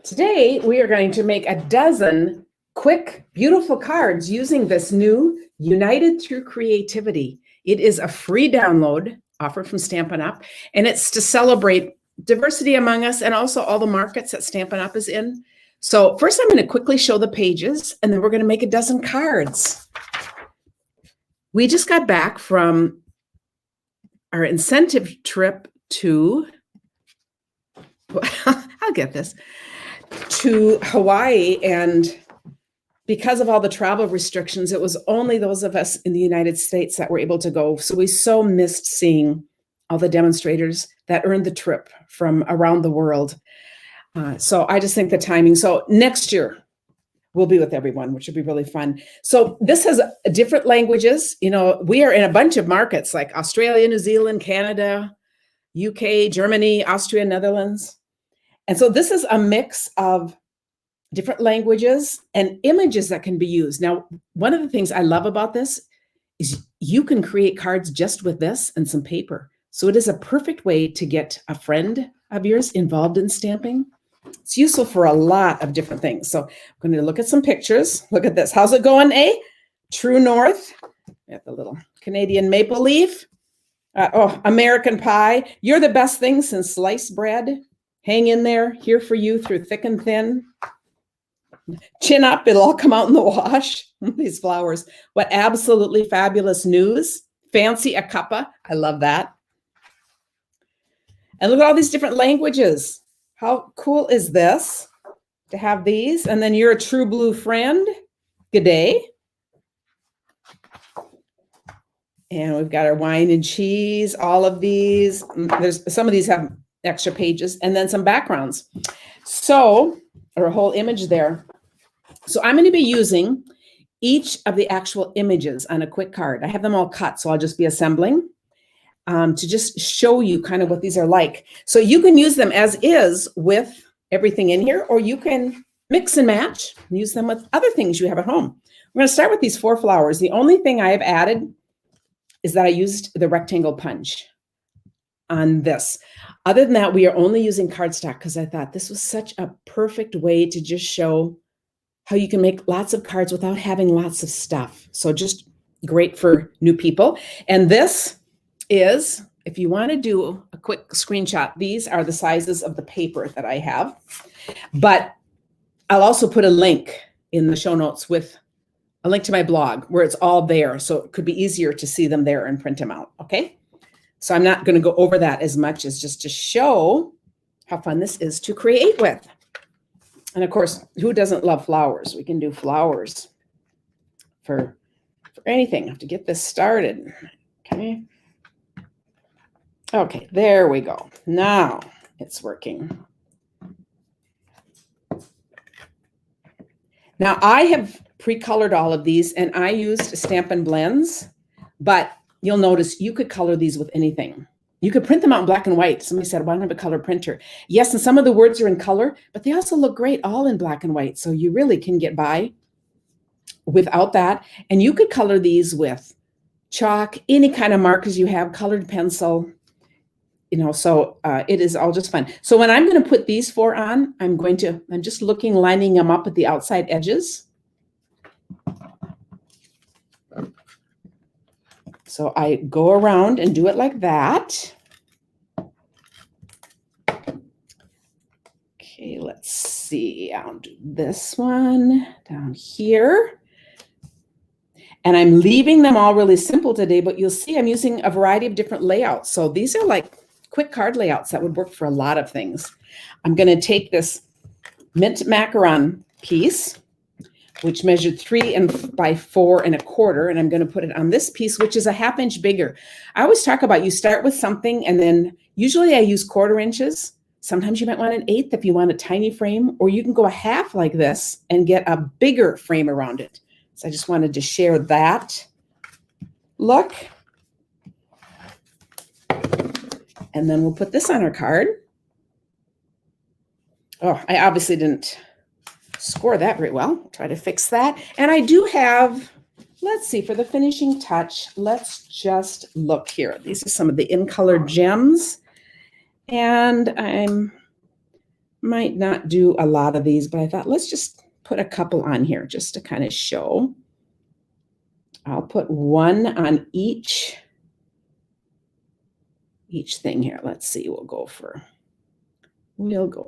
Today, we are going to make a dozen quick, beautiful cards using this new United Through Creativity. It is a free download offered from Stampin' Up, and it's to celebrate diversity among us and also all the markets that Stampin' Up is in. So first, I'm going to quickly show the pages, and then we're going to make a dozen cards. We just got back from our incentive trip to, I'll get this, to Hawaii, and because of all the travel restrictions, it was only those of us in the United States that were able to go. So we so missed seeing all the demonstrators that earned the trip from around the world. So I just think the timing. So next year we'll be with everyone, which will be really fun. So this has different languages. You know, we are in a bunch of markets like Australia, New Zealand, Canada, UK, Germany, Austria, Netherlands. And so this is a mix of different languages and images that can be used. Now, one of the things I love about this is you can create cards just with this and some paper. So it is a perfect way to get a friend of yours involved in stamping. It's useful for a lot of different things. So I'm going to look at some pictures. Look at this. How's it going, eh? True North. Got the little Canadian maple leaf. American pie. You're the best thing since sliced bread. Hang in there, here for you through thick and thin. Chin up, it'll all come out in the wash. These flowers. What absolutely fabulous news. Fancy a cuppa. I love that. And look at all these different languages. How cool is this to have these? And then you're a true blue friend. Good day. And we've got our wine and cheese, all of these. There's some of these have extra pages and then some backgrounds. So, or a whole image there. So I'm going to be using each of the actual images on a quick card. I have them all cut, so I'll just be assembling to just show you kind of what these are like. So you can use them as is with everything in here, or you can mix and match and use them with other things you have at home. We're going to start with these 4 flowers. The only thing I have added is that I used the rectangle punch on this. Other than that, we are only using cardstock because I thought this was such a perfect way to just show how you can make lots of cards without having lots of stuff. So just great for new people. And this is, if you want to do a quick screenshot, these are the sizes of the paper that I have. But I'll also put a link in the show notes with a link to my blog where it's all there. So it could be easier to see them there and print them out. Okay. So I'm not going to go over that as much as just to show how fun this is to create with. And of course, who doesn't love flowers? We can do flowers for anything. I have to get this started. Okay. Okay, there we go. Now it's working. Now I have pre-colored all of these and I used Stampin' Blends, but you'll notice you could color these with anything. You could print them out in black and white. Somebody said, well, I don't have a color printer. Yes, and some of the words are in color, but they also look great all in black and white. So you really can get by without that. And you could color these with chalk, any kind of markers you have, colored pencil, you know, so it is all just fun. So when I'm going to put these 4 on, I'm just lining them up at the outside edges. So I go around and do it like that. Okay, let's see. I'll do this one down here. And I'm leaving them all really simple today, but you'll see I'm using a variety of different layouts. So these are like quick card layouts that would work for a lot of things. I'm going to take this mint macaron piece, which measured 3 by 4 1/4, and I'm going to put it on this piece, which is a 1/2 inch bigger. I always talk about you start with something, and then usually I use 1/4 inches. Sometimes you might want an 1/8 if you want a tiny frame, or you can go a 1/2 like this and get a bigger frame around it. So I just wanted to share that look. And then we'll put this on our card. Oh, I obviously didn't score that very well. I'll try to fix that. And I do have, let's see, for the finishing touch, let's just look here. These are some of the in color gems. And I'm might not do a lot of these, but I thought let's just put a couple on here just to kind of show. I'll put one on each thing here. Let's see, we'll go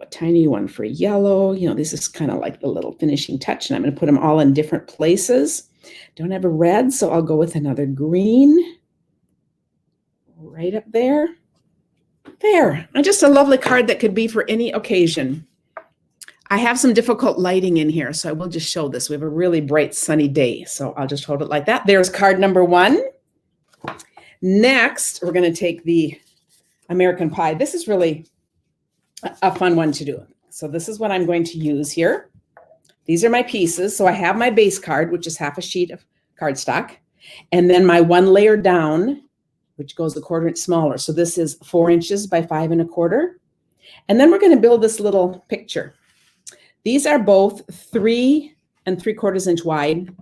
a tiny one for yellow. You know, this is kind of like the little finishing touch, and I'm going to put them all in different places. Don't have a red, so I'll go with another green right up there. There, and just a lovely card that could be for any occasion. I have some difficult lighting in here, so I will just show this. We have a really bright sunny day, so I'll just hold it like that. There's card number 1. Next, we're going to take the American Pie. This is really a fun one to do. So this is what I'm going to use here. These are my pieces. So I have my base card, which is half a sheet of cardstock, and then my 1 layer down, which goes a 1/4 inch smaller. So this is 4 inches by 5 1/4. And then we're going to build this little picture. These are both 3 3/4 inch wide.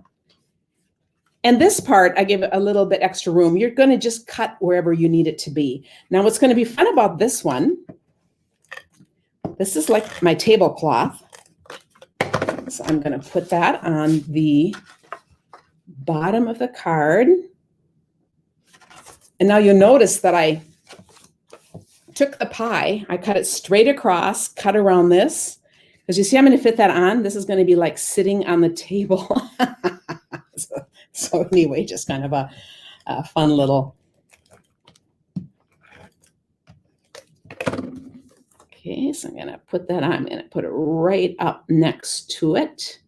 And this part, I give a little bit extra room. You're going to just cut wherever you need it to be. Now, what's going to be fun about this one, this is like my tablecloth. So I'm going to put that on the bottom of the card. And now you'll notice that I took the pie, I cut it straight across, cut around this. Because you see, I'm going to fit that on. This is going to be like sitting on the table. So anyway, just kind of a fun little. Okay, so I'm going to put that on. I'm going to put it right up next to it.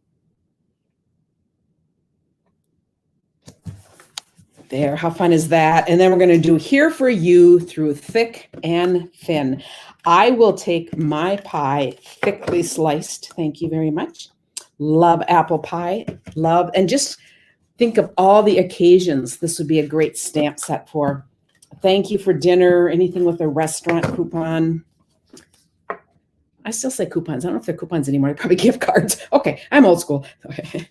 There, how fun is that? And then we're going to do Here for You through thick and thin. I will take my pie thickly sliced. Thank you very much. Love apple pie. Love, and just think of all the occasions this would be a great stamp set for. Thank you for dinner, anything with a restaurant coupon. I still say coupons. I don't know if they're coupons anymore. They're probably gift cards. Okay, I'm old school. Okay.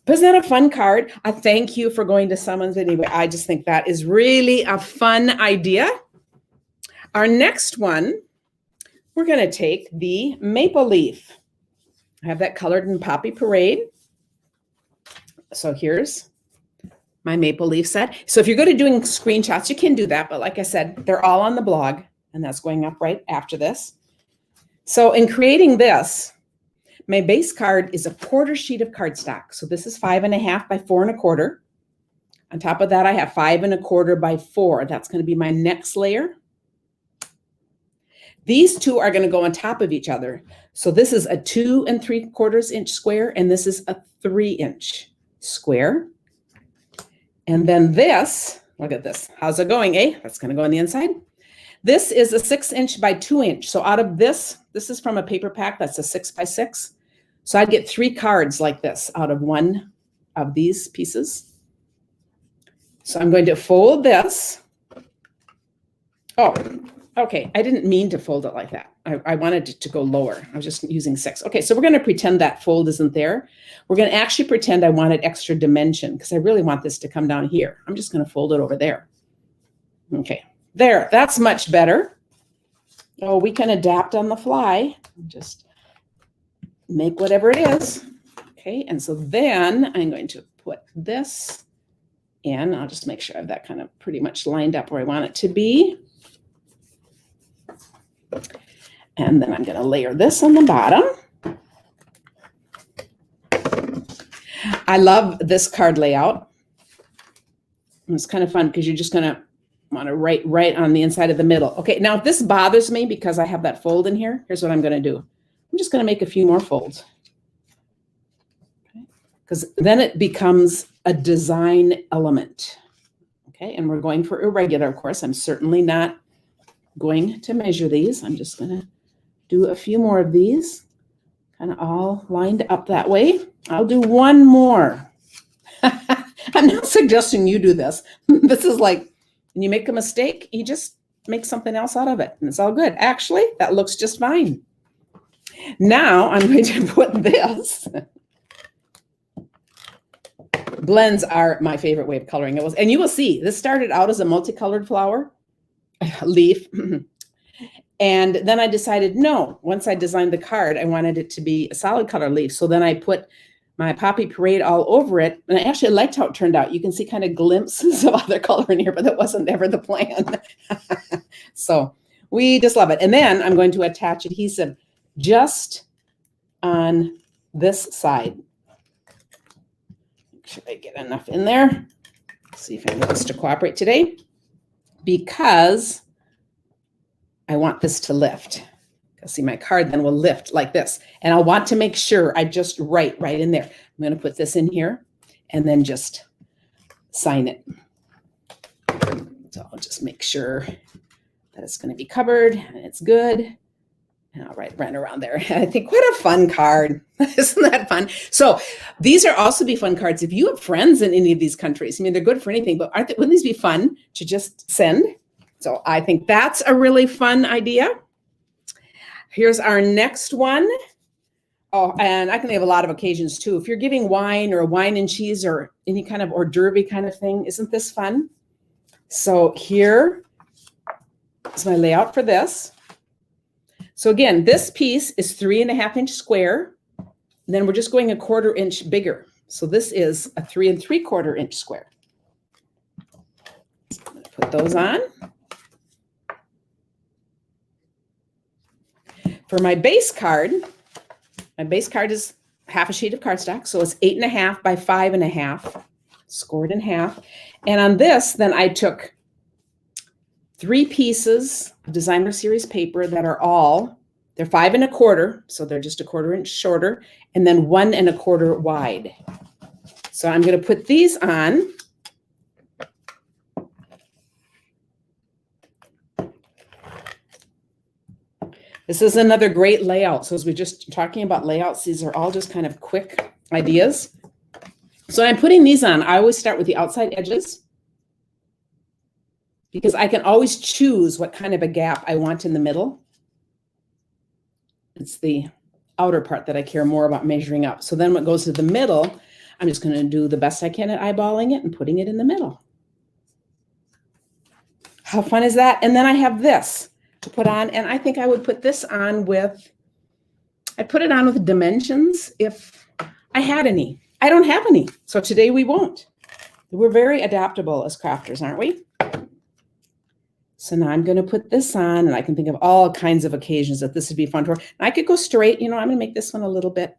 But isn't that a fun card? I thank you for going to someone's. Anyway, I just think that is really a fun idea. Our next one, we're going to take the maple leaf. I have that colored in Poppy Parade. So here's my maple leaf set. So if you're good at doing screenshots, you can do that. But like I said, they're all on the blog, and that's going up right after this. So in creating this, my base card is a 1/4 sheet of cardstock. So this is 5 1/2 by 4 1/4. On top of that, I have 5 1/4 by 4. That's going to be my next layer. These two are going to go on top of each other. So this is a 2 3/4 inch square, and this is a 3 inch square. And then this, look at this. How's it going, eh? That's going to go on the inside. This is a 6 inch by 2 inch. So out of this is from a paper pack. That's a 6 by 6. So I'd get 3 cards like this out of one of these pieces. So I'm going to fold this. Oh, okay. I didn't mean to fold it like that. I wanted it to go lower. I was just using 6. Okay, so we're going to pretend that fold isn't there. We're going to actually pretend I wanted extra dimension because I really want this to come down here. I'm just going to fold it over there. Okay, there. That's much better. Oh, we can adapt on the fly. Just make whatever it is. Okay, and so then I'm going to put this in. I'll just make sure I have that kind of pretty much lined up where I want it to be. And then I'm going to layer this on the bottom. I love this card layout. It's kind of fun because you're just going to want to write right on the inside of the middle. Okay, now if this bothers me because I have that fold in here, here's what I'm going to do. I'm just going to make a few more folds. Okay, because then it becomes a design element. Okay, and we're going for irregular, of course. I'm certainly not going to measure these. I'm just going to do a few more of these, kind of all lined up that way. I'll do one more. I'm not suggesting you do this. This is like, when you make a mistake, you just make something else out of it, and it's all good. Actually, that looks just fine. Now I'm going to put this. Blends are my favorite way of coloring. It was, and you will see, this started out as a multicolored flower, leaf. And then I decided, no, once I designed the card, I wanted it to be a solid color leaf. So then I put my Poppy Parade all over it. And I actually liked how it turned out. You can see kind of glimpses of other color in here, but that wasn't ever the plan. So we just love it. And then I'm going to attach adhesive just on this side. Make sure I get enough in there. See if anyone wants to cooperate today, because I want this to lift. See, my card then will lift like this. And I want to make sure I just write right in there. I'm going to put this in here and then just sign it. So I'll just make sure that it's going to be covered and it's good. And I'll write right around there. I think, what a fun card. Isn't that fun? So these are also be fun cards. If you have friends in any of these countries, I mean, they're good for anything, but wouldn't these be fun to just send? So I think that's a really fun idea. Here's our next one. Oh, and I can have a lot of occasions too. If you're giving wine or wine and cheese or any kind of hors d'oeuvre kind of thing, isn't this fun? So here is my layout for this. So again, this piece is 3.5 inch square. And then we're just going 1/4 inch bigger. So this is a 3 3/4 inch square. So I'm going to put those on. For my base card is half a sheet of cardstock. So it's 8.5 by 5.5, scored in half. And on this, then I took 3 pieces of designer series paper that are they're 5 1/4, so they're just 1/4 inch shorter, and then 1 1/4 wide. So I'm going to put these on. This is another great layout. So as we're just talking about layouts, these are all just kind of quick ideas. So I'm putting these on. I always start with the outside edges, because I can always choose what kind of a gap I want in the middle. It's the outer part that I care more about measuring up. So then what goes to the middle, I'm just going to do the best I can at eyeballing it and putting it in the middle. How fun is that? And then I have this to put on, and I think I would put this on with, I'd put it on with dimensions if I had any. I don't have any, so today we won't. We're very adaptable as crafters, aren't we? So now I'm going to put this on, and I can think of all kinds of occasions that this would be fun for. And I could go straight, I'm going to make this one a little bit.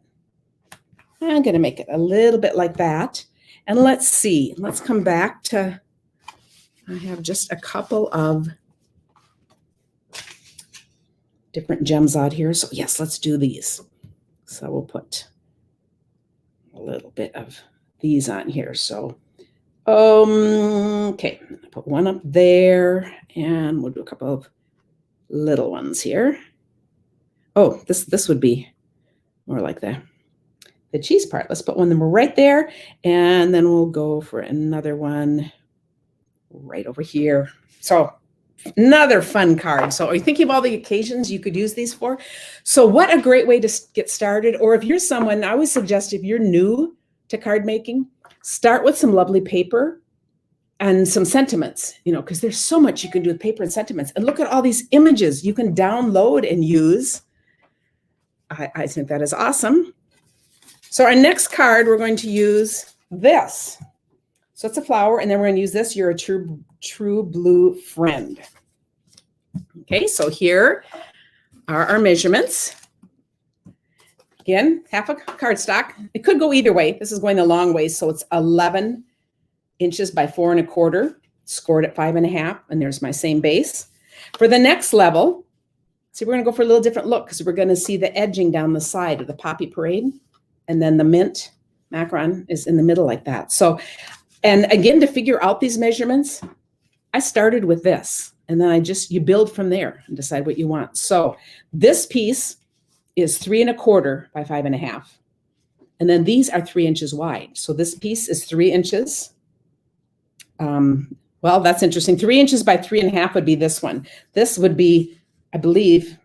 I'm going to make it a little bit like that. And let's see, let's come back to, I have just a couple of different gems out here. So yes, let's do these. So we'll put a little bit of these on here. So, okay, put one up there, and we'll do a couple of little ones here. Oh, this would be more like the cheese part. Let's put one of them right there, and then we'll go for another one right over here. So another fun card. So are you thinking of all the occasions you could use these for? So what a great way to get started. Or if you're someone, I always suggest if you're new to card making, start with some lovely paper and some sentiments, because there's so much you can do with paper and sentiments. And look at all these images you can download and use. I think that is awesome. So our next card, we're going to use this. So it's a flower, and then we're going to use this. You're a true blue friend. Okay, so here are our measurements. Again, half a cardstock. It could go either way. This is going a long way, so it's 11 inches by 4 1/4, scored at 5.5, and there's my same base. For the next level, see, we're going to go for a little different look, because we're going to see the edging down the side of the Poppy Parade, and then the mint macaron is in the middle like that. So, and again, to figure out these measurements, I started with this, and then you build from there and decide what you want. So this piece is 3 1/4 by 5.5. And then these are 3 inches wide. So this piece is 3 inches. Well, that's interesting. 3 inches by 3.5 would be this one. This would be, I believe,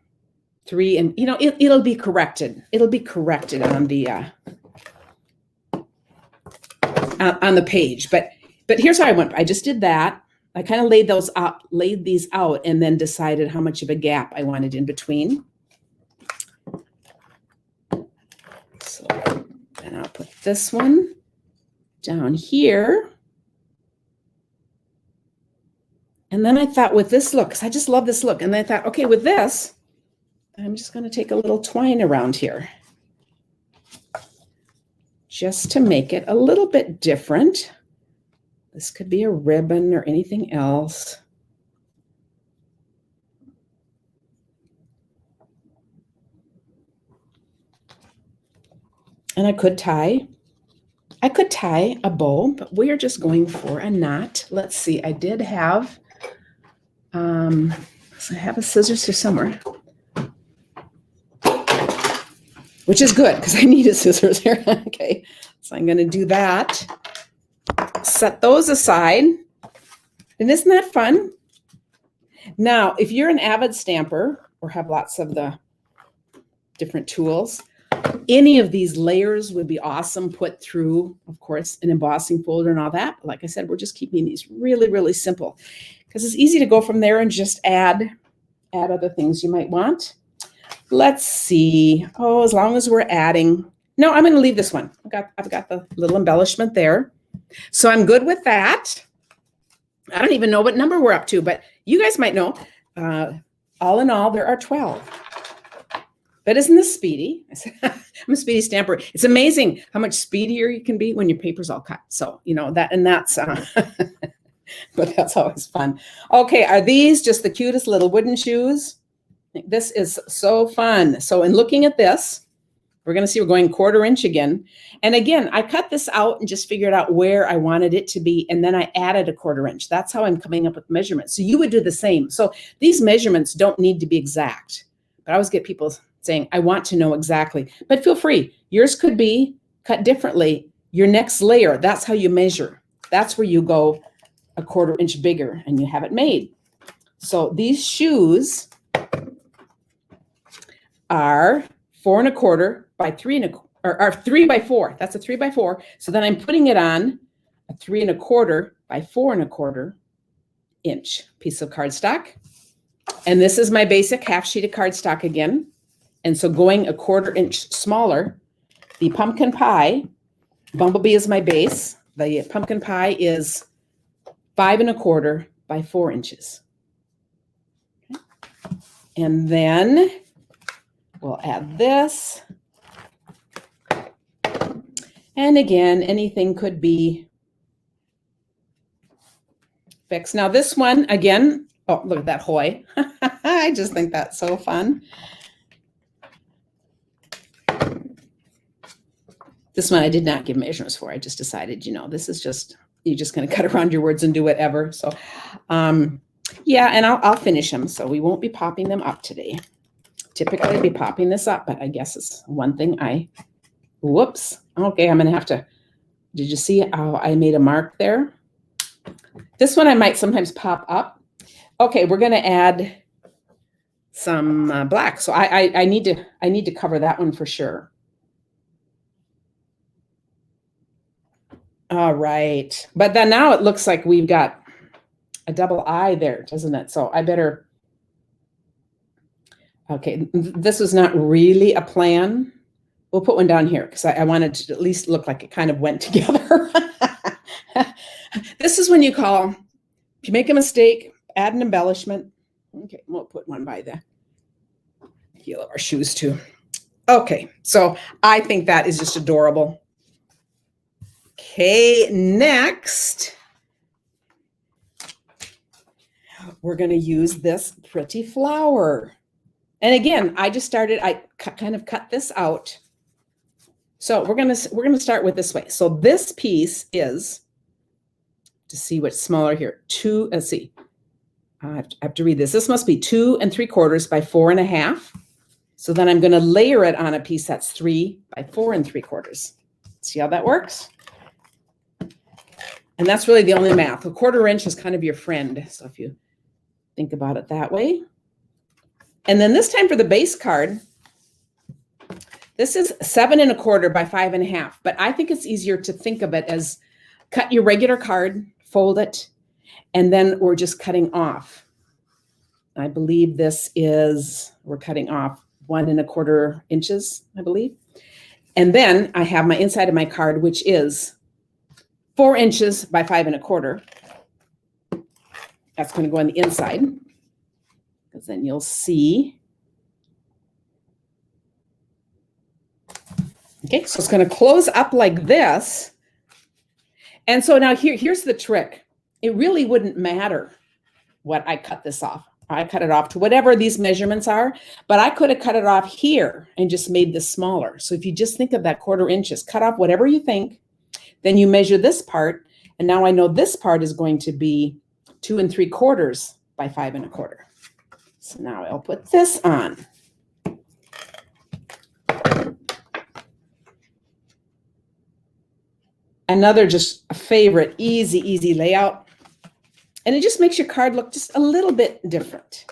3, and it'll be corrected. It'll be corrected on the page. But here's how I went. I just did that. I kind of laid these out and then decided how much of a gap I wanted in between. So then I'll put this one down here. And then I thought with this look, because I just love this look. And then I thought, okay, with this, I'm just going to take a little twine around here just to make it a little bit different. This could be a ribbon or anything else. And I could tie a bow, but we are just going for a knot. Let's see, I did have, so I have a scissors here somewhere, which is good because I need a scissors here. Okay, so I'm going to do that. Set those aside. And isn't that fun? Now, if you're an avid stamper or have lots of the different tools, any of these layers would be awesome put through, of course, an embossing folder and all that. But like I said, we're just keeping these really, really simple because it's easy to go from there and just add other things you might want. Let's see. Oh, as long as we're adding. No, I'm going to leave this one. I've got the little embellishment there. So I'm good with that. I don't even know what number we're up to, but you guys might know. All in all, there are 12. But isn't this speedy? I'm a speedy stamper. It's amazing how much speedier you can be when your paper's all cut. So, you know, that's, but that's always fun. Okay, are these just the cutest little wooden shoes? This is so fun. So in looking at this, we're going to see we're going 1/4 inch again. And again, I cut this out and just figured out where I wanted it to be. And then I added a 1/4 inch. That's how I'm coming up with measurements. So you would do the same. So these measurements don't need to be exact. But I always get people saying, I want to know exactly. But feel free. Yours could be cut differently. Your next layer, that's how you measure. That's where you go 1/4 inch bigger and you have it made. So these shoes are 4 1/4 by 3 1/4, or 3 by 4. That's a 3 by 4. So then I'm putting it on a 3 1/4 by 4 1/4 inch piece of cardstock. And this is my basic half sheet of cardstock again. And so going 1/4 inch smaller, the pumpkin pie, Bumblebee is my base. The pumpkin pie is 5 1/4 by 4 inches. Okay. And then we'll add this. And again, anything could be fixed. Now this one, again, oh, look at that hoy. I just think that's so fun. This one I did not give measurements for. I just decided, you know, this is just, you're just going to cut around your words and do whatever. So, yeah, and I'll finish them. So we won't be popping them up today. Typically I'd be popping this up, but I guess it's one thing whoops. Okay, I'm going to have to, did you see how I made a mark there? This one I might sometimes pop up. Okay, we're going to add some black. So I need to cover that one for sure. All right. But then now it looks like we've got a double I there, doesn't it? So I better, okay, this was not really a plan. We'll put one down here because I wanted to at least look like it kind of went together. This is when you call, if you make a mistake, add an embellishment. Okay, we'll put one by the heel of our shoes too. Okay, so I think that is just adorable. Okay, next, we're going to use this pretty flower. And again, I just started, I kind of cut this out. So we're going to start with this way. So this piece is, to see what's smaller here, let's see. I have to read this. This must be 2 3/4 by 4 1/2. So then I'm going to layer it on a piece that's 3 by 4 3/4. See how that works? And that's really the only math. 1/4 inch is kind of your friend. So if you think about it that way. And then this time for the base card, this is 7 1/4 by 5 1/2. But I think it's easier to think of it as cut your regular card, fold it, And then we're just cutting off. I believe this is, we're cutting off 1¼ inches, I believe. And then I have my inside of my card, which is 4 inches by 5¼ That's going to go on the inside, because then you'll see. Okay, so it's going to close up like this. And so now here's the trick. It really wouldn't matter what I cut this off. I cut it off to whatever these measurements are, but I could have cut it off here and just made this smaller. So if you just think of that 1/4 inches, cut off whatever you think, then you measure this part, and now I know this part is going to be 2 3/4 by 5¼ So now I'll put this on. Another just a favorite, easy layout. And it just makes your card look just a little bit different.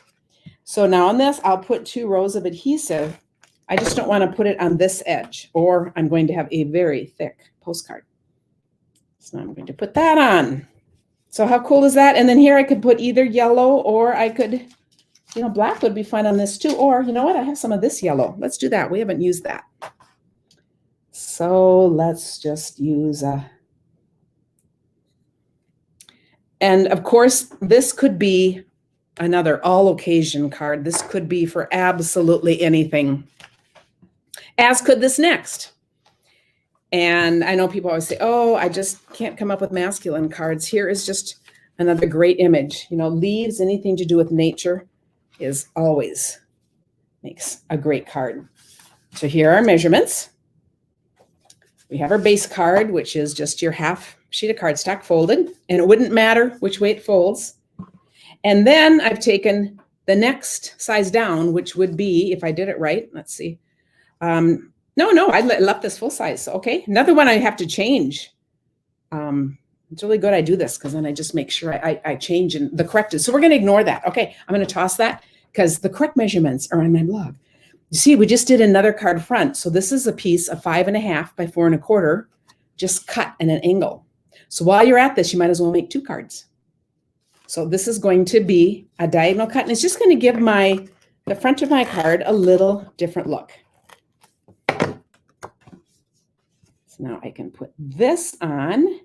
So now on this, I'll put 2 rows of adhesive. I just don't want to put it on this edge, or I'm going to have a very thick postcard. So I'm going to put that on. So how cool is that? And then here I could put either yellow, or I could, black would be fun on this too. Or you know what? I have some of this yellow. Let's do that. We haven't used that. So let's just use a... And of course, this could be another all occasion card. This could be for absolutely anything, as could this next. And I know people always say, oh, I just can't come up with masculine cards. Here is just another great image. Leaves, anything to do with nature is always makes a great card. So here are our measurements. We have our base card, which is just your half sheet of cardstock folded, and it wouldn't matter which way it folds. And then I've taken the next size down, which would be, if I did it right, let's see. No, I left this full size. Okay, another one I have to change. It's really good I do this, because then I just make sure I change in the corrected. So we're going to ignore that. Okay, I'm going to toss that, because the correct measurements are on my blog. You see, we just did another card front. So this is a piece of 5½ by 4¼ just cut at an angle. So while you're at this, you might as well make 2 cards. So this is going to be a diagonal cut, and it's just going to give the front of my card a little different look. So now I can put this on.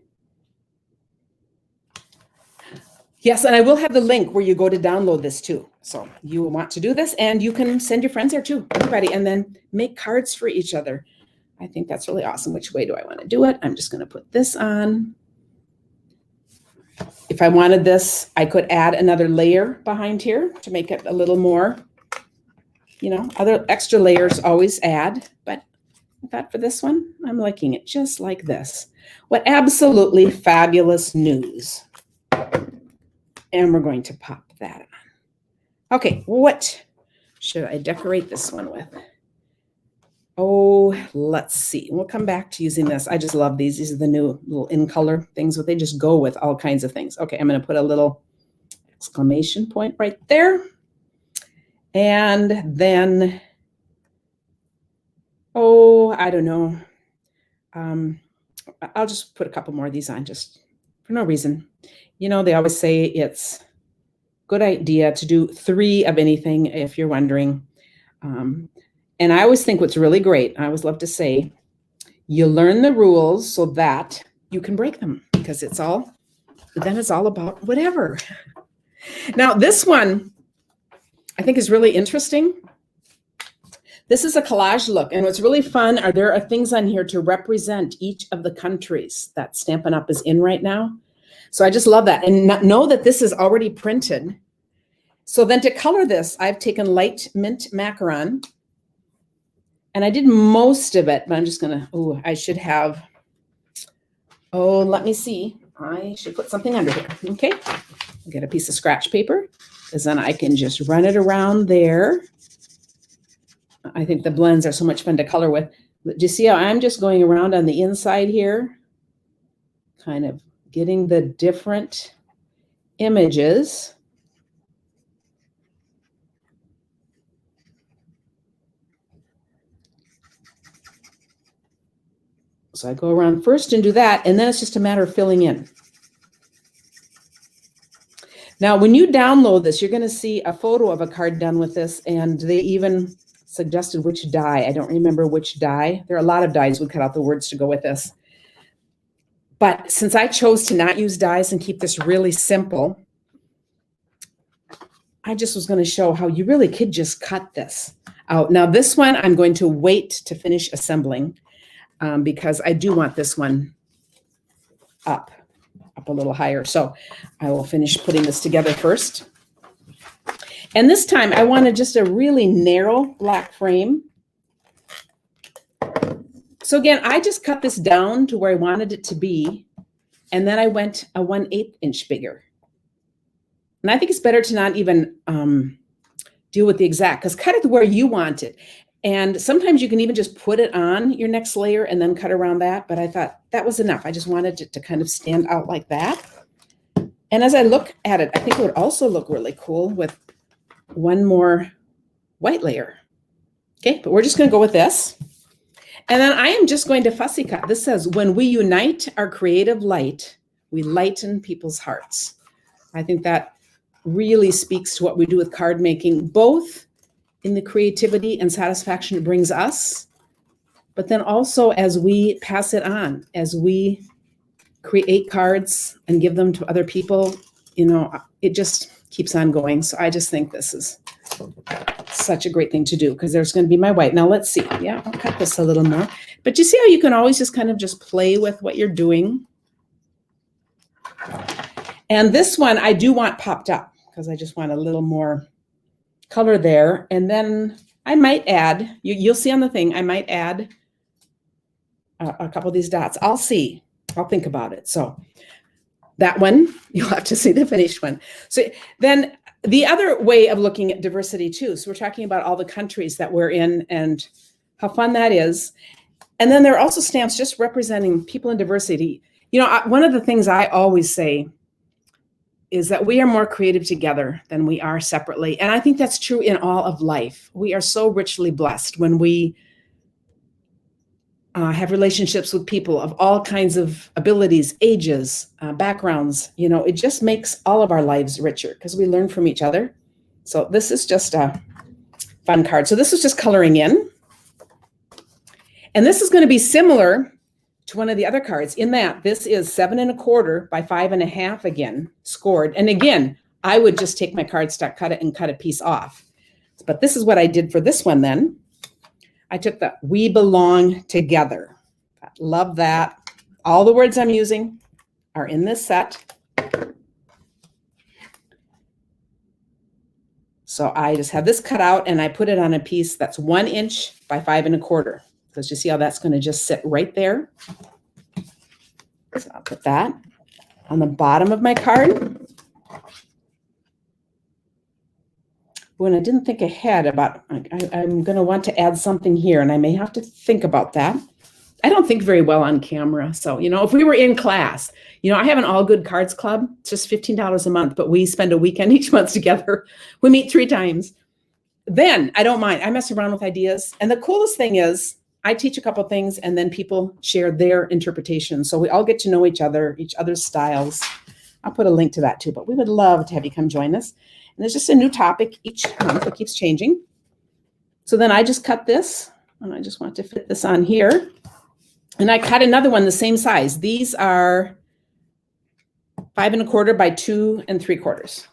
Yes, and I will have the link where you go to download this too. So you will want to do this, and you can send your friends there too, everybody, and then make cards for each other. I think that's really awesome. Which way do I want to do it? I'm just going to put this on. If I wanted this, I could add another layer behind here to make it a little more, other extra layers always add, but I thought for this one, I'm liking it just like this. What absolutely fabulous news. And we're going to pop that on. Okay, what should I decorate this one with? Oh, let's see. We'll come back to using this. I just love these. These are the new little in color things, but they just go with all kinds of things. Okay, I'm going to put a little exclamation point right there. And then, oh, I don't know. I'll just put a couple more of these on just for no reason. They always say it's a good idea to do 3 of anything, if you're wondering. And I always think what's really great, I always love to say, you learn the rules so that you can break them, because it's all about whatever. Now, this one I think is really interesting. This is a collage look, and what's really fun there are things on here to represent each of the countries that Stampin' Up! Is in right now. So I just love that, and know that this is already printed. So then to color this, I've taken light mint macaron, and I did most of it, but I'm just gonna, I should have, let me see. I should put something under here, okay? I'll get a piece of scratch paper, because then I can just run it around there. I think the blends are so much fun to color with. Do you see how I'm just going around on the inside here? Kind of getting the different images. So I go around first and do that, and then it's just a matter of filling in. Now, when you download this, you're going to see a photo of a card done with this, and they even suggested which die. I don't remember which die. There are a lot of dies we cut out the words to go with this. But since I chose to not use dies and keep this really simple, I just was going to show how you really could just cut this out. Now, this one, I'm going to wait to finish assembling because I do want this one up a little higher. So I will finish putting this together first. And this time I wanted just a really narrow black frame. So again, I just cut this down to where I wanted it to be. And then I went a 1/8 inch bigger. And I think it's better to not even deal with the exact, because cut it where you want it. And sometimes you can even just put it on your next layer and then cut around that. But I thought that was enough. I just wanted it to kind of stand out like that. And as I look at it, I think it would also look really cool with one more white layer. Okay, but we're just going to go with this. And then I am just going to fussy cut. This says, when we unite our creative light, we lighten people's hearts. I think that really speaks to what we do with card making, both in the creativity and satisfaction it brings us, but then also as we pass it on, as we create cards and give them to other people, you know, it just keeps on going. So I just think this is such a great thing to do, because there's going to be my white. Now let's see. Yeah, I'll cut this a little more. But you see how you can always just kind of just play with what you're doing. And this one I do want popped up because I just want a little more color there. And then I might add, you'll see on the thing, I might add a couple of these dots. I'll see. I'll think about it. So that one, you'll have to see the finished one. So then the other way of looking at diversity too. So we're talking about all the countries that we're in and how fun that is. And then there are also stamps just representing people in diversity. You know, one of the things I always say is that we are more creative together than we are separately. And I think that's true in all of life. We are so richly blessed when we have relationships with people of all kinds of abilities, ages, backgrounds. You know, it just makes all of our lives richer because we learn from each other. So this is just a fun card. So this is just coloring in. And this is going to be similar to one of the other cards in that this is 7 1/4 by 5 1/2 again, scored. And again, I would just take my cardstock, cut it, and cut a piece off. But this is what I did for this one then. I took the "We Belong Together." Love that. All the words I'm using are in this set. So I just have this cut out and I put it on a piece that's 1 inch by 5 1/4. Because you see how that's going to just sit right there. So I'll put that on the bottom of my card. When I didn't think ahead about, I'm going to want to add something here, and I may have to think about that. I don't think very well on camera. So, you know, if we were in class, you know, I have an All Good Cards Club. It's just $15 a month, but we spend a weekend each month together. We meet 3 times. Then I don't mind. I mess around with ideas. And the coolest thing is, I teach a couple things and then people share their interpretation. So we all get to know each other's styles. I'll put a link to that too, but we would love to have you come join us. And there's just a new topic each month. It keeps changing. So then I just cut this and I just want to fit this on here. And I cut another one the same size. These are 5 1/4 by 2 3/4.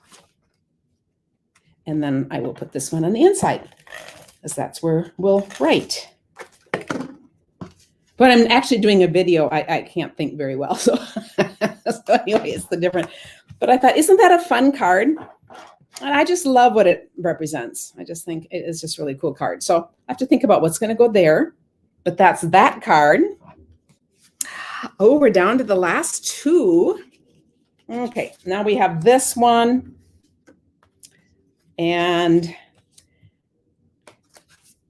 And then I will put this one on the inside, because that's where we'll write. But I'm actually doing a video. I can't think very well. So, so anyway, it's the different. But I thought, isn't that a fun card? And I just love what it represents. I just think it is just a really cool card. So I have to think about what's going to go there. But that's that card. Oh, we're down to the last 2. Okay, now we have this one. And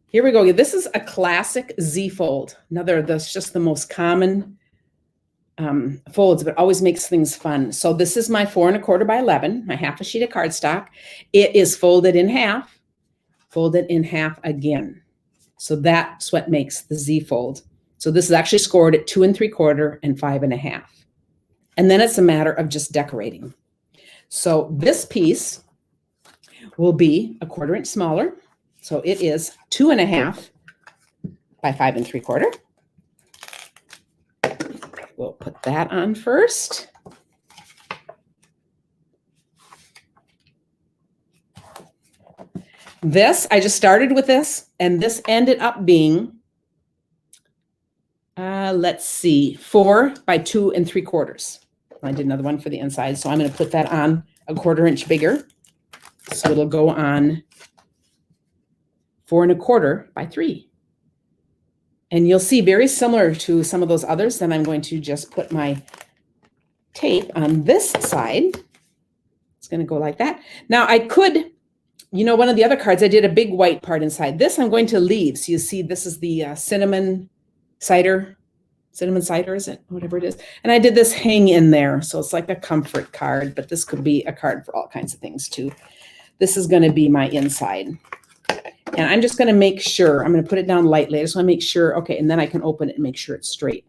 here we go. This is a classic Z fold. Another, that's just the most common folds, but always makes things fun. So this is my 4 1/4 by 11, my half a sheet of cardstock. It is folded in half again. So that's what makes the Z fold. So this is actually scored at 2 3/4 and 5 1/2. And then it's a matter of just decorating. So this piece will be a 1/4 inch smaller. So it is 2.5 by 5 3/4. We'll put that on first. This, I just started with this, and this ended up being, let's see, 4 by 2 3/4. I did another one for the inside, so I'm going to put that on a 1/4 inch bigger. So it'll go on 4 1/4 by 3. And you'll see very similar to some of those others. Then I'm going to just put my tape on this side. It's going to go like that. Now I could, you know, one of the other cards, I did a big white part inside. This I'm going to leave. So you see this is the cinnamon cider, is it? Whatever it is. And I did this hang in there. So it's like a comfort card, but this could be a card for all kinds of things too. This is going to be my inside. And I'm just going to make sure, I'm going to put it down lightly. I just want to make sure, okay, and then I can open it and make sure it's straight.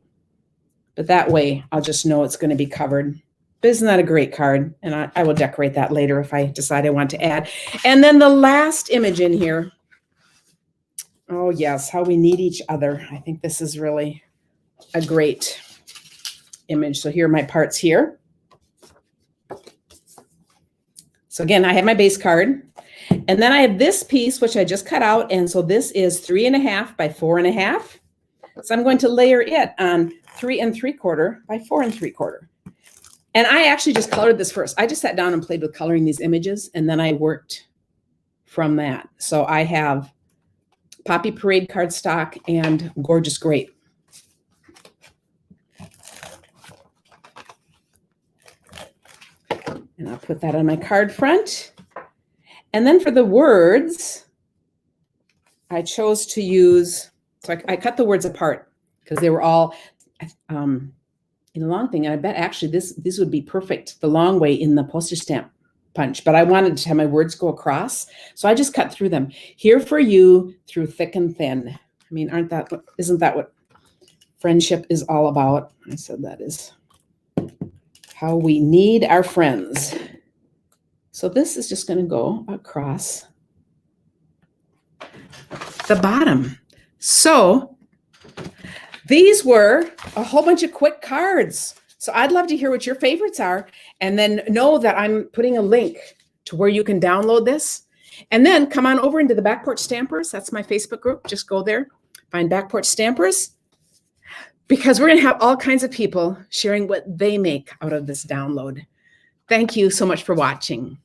But that way, I'll just know it's going to be covered. But isn't that a great card? And I will decorate that later if I decide I want to add. And then the last image in here. Oh, yes, how we need each other. I think this is really a great image. So here are my parts here. So again, I have my base card. And then I have this piece, which I just cut out. And so this is 3.5 by 4.5. So I'm going to layer it on 3 3/4 by 4 3/4. And I actually just colored this first. I just sat down and played with coloring these images, and then I worked from that. So I have Poppy Parade cardstock and Gorgeous Grape. And I'll put that on my card front. And then for the words, I chose to use, so I cut the words apart because they were all in a long thing. And I bet actually these would be perfect the long way in the postage stamp punch, but I wanted to have my words go across. So I just cut through them. Here for you through thick and thin. I mean, isn't that what friendship is all about? I said that is how we need our friends. So this is just going to go across the bottom. So these were a whole bunch of quick cards. So I'd love to hear what your favorites are, and then know that I'm putting a link to where you can download this. And then come on over into the Back Porch Stampers. That's my Facebook group. Just go there, find Back Porch Stampers, because we're going to have all kinds of people sharing what they make out of this download. Thank you so much for watching.